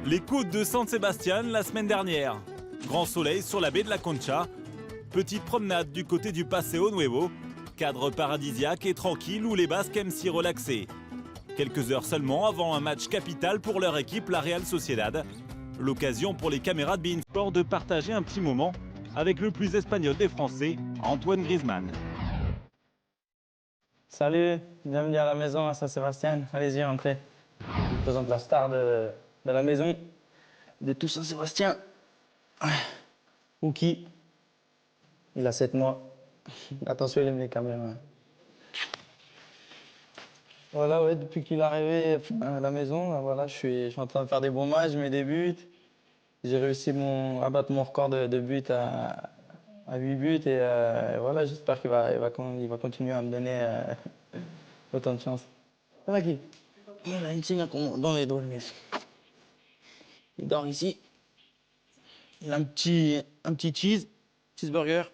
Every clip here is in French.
Les côtes de San Sebastián la semaine dernière. Grand soleil sur la baie de la Concha. Petite promenade du côté du Paseo Nuevo. Cadre paradisiaque et tranquille où les Basques aiment s'y relaxer. Quelques heures seulement avant un match capital pour leur équipe, la Real Sociedad. L'occasion pour les caméras de beIN Sport de partager un petit moment avec le plus espagnol des Français, Antoine Griezmann. Salut, bienvenue à la maison à San Sebastián. Allez-y, entrez. Je vous présente la star de la maison, de tout San Sebastián. Uki. Il a 7 mois. Attention, il aime les caméras. Voilà, ouais, depuis qu'il est arrivé à la maison, voilà, je suis en train de faire des bons matchs, je mets des buts. J'ai réussi à battre mon record de buts à 8 buts et voilà, j'espère qu'il va continuer à me donner autant de chance. Ça va qui? Il a une signe dans les dos, le mec. Il dort ici. Il a un petit cheeseburger.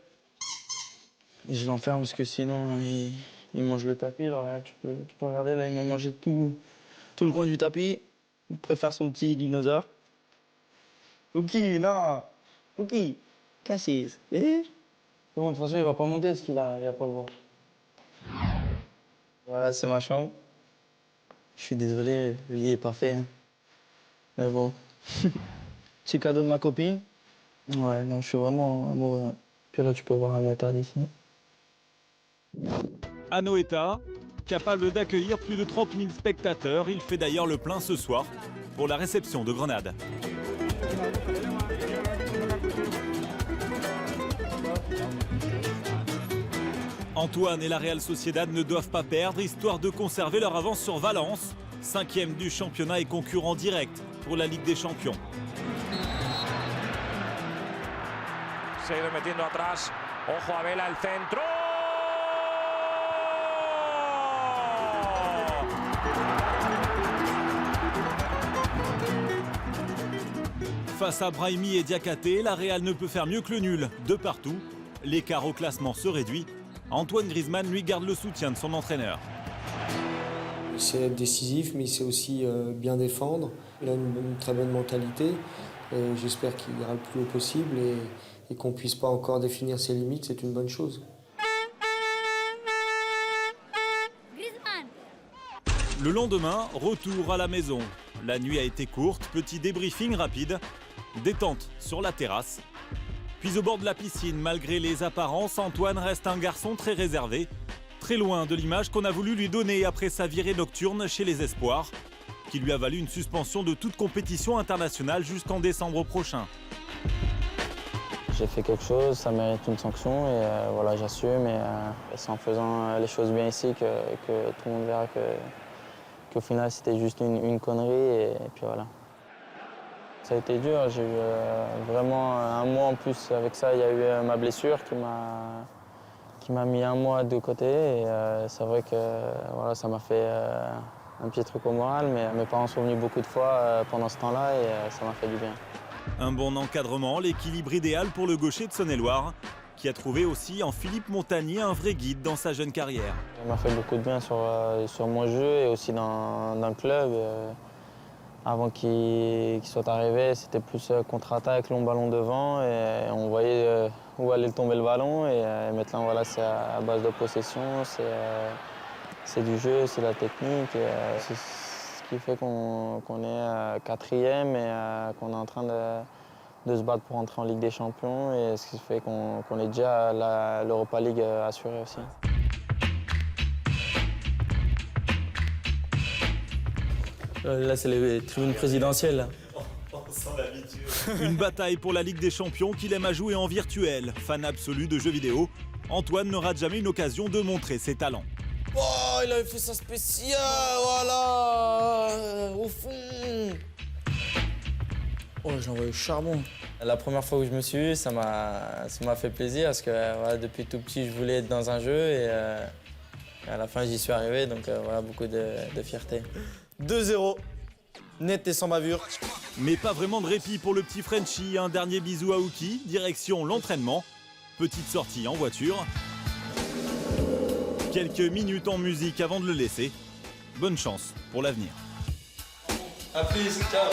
Et je l'enferme parce que sinon il mange le tapis. Alors là, tu peux regarder, là, il m'a mangé tout le coin du tapis. Il préfère son petit dinosaure. Ok, non. Ok, cassis. Eh? Bon, de toute façon, il va pas monter parce qu'il a pas le droit. Voilà, c'est ma chambre. Je suis désolé, le lit est parfait. Hein. Mais bon. C'est cadeau de ma copine. Ouais, non, je suis vraiment amoureux. Puis là, tu peux voir un état d'ici. Anoeta, capable d'accueillir plus de 30 000 spectateurs, il fait d'ailleurs le plein ce soir pour la réception de Grenade. Antoine et la Real Sociedad ne doivent pas perdre, histoire de conserver leur avance sur Valence, 5e du championnat et concurrent direct pour la Ligue des Champions. Se ha ido metiendo atrás. Ojo a Vela, el centro. Face à Brahimi et Diakhaté, la Real ne peut faire mieux que le nul, de partout. L'écart au classement se réduit. Antoine Griezmann lui garde le soutien de son entraîneur. Il sait être décisif, mais il sait aussi bien défendre. Il a une très bonne mentalité. J'espère qu'il ira le plus haut possible et qu'on ne puisse pas encore définir ses limites, c'est une bonne chose. Le lendemain, retour à la maison. La nuit a été courte, petit débriefing rapide, détente sur la terrasse. Puis au bord de la piscine, malgré les apparences, Antoine reste un garçon très réservé, très loin de l'image qu'on a voulu lui donner après sa virée nocturne chez les Espoirs, qui lui a valu une suspension de toute compétition internationale jusqu'en décembre prochain. J'ai fait quelque chose, ça mérite une sanction et voilà, j'assume. Et c'est en faisant les choses bien ici que tout le monde verra qu'au final c'était juste une connerie et puis voilà. Ça a été dur, j'ai eu vraiment un mois en plus avec ça. Il y a eu ma blessure qui m'a mis un mois de côté et c'est vrai que voilà, ça m'a fait un petit truc au moral, mais mes parents sont venus beaucoup de fois pendant ce temps-là et ça m'a fait du bien. Un bon encadrement, l'équilibre idéal pour le gaucher de Saône-et-Loire, qui a trouvé aussi en Philippe Montagnier un vrai guide dans sa jeune carrière. Ça m'a fait beaucoup de bien sur mon jeu et aussi dans le club. Avant qu'il soit arrivé, c'était plus contre-attaque, long ballon devant et on voyait où allait tomber le ballon. Et maintenant, voilà, c'est à base de possession, c'est du jeu, c'est la technique. C'est ce qui fait qu'on est 4e et qu'on est en train de se battre pour entrer en Ligue des Champions et ce qui fait qu'on est déjà à l'Europa League assurée aussi. Là, c'est les tribunes présidentielles. On sent l'habitude. Une bataille pour la Ligue des Champions qu'il aime à jouer en virtuel. Fan absolu de jeux vidéo, Antoine ne rate jamais une occasion de montrer ses talents. Oh, il avait fait ça spécial, voilà, au fond. Oh, j'ai envoyé le charbon. La première fois où je me suis vu, ça m'a fait plaisir parce que voilà, depuis tout petit, je voulais être dans un jeu et à la fin, j'y suis arrivé, donc voilà, beaucoup de fierté. 2-0, net et sans bavure. Mais pas vraiment de répit pour le petit Frenchie. Un dernier bisou à Uki, direction l'entraînement. Petite sortie en voiture. Quelques minutes en musique avant de le laisser. Bonne chance pour l'avenir. À plus, ciao.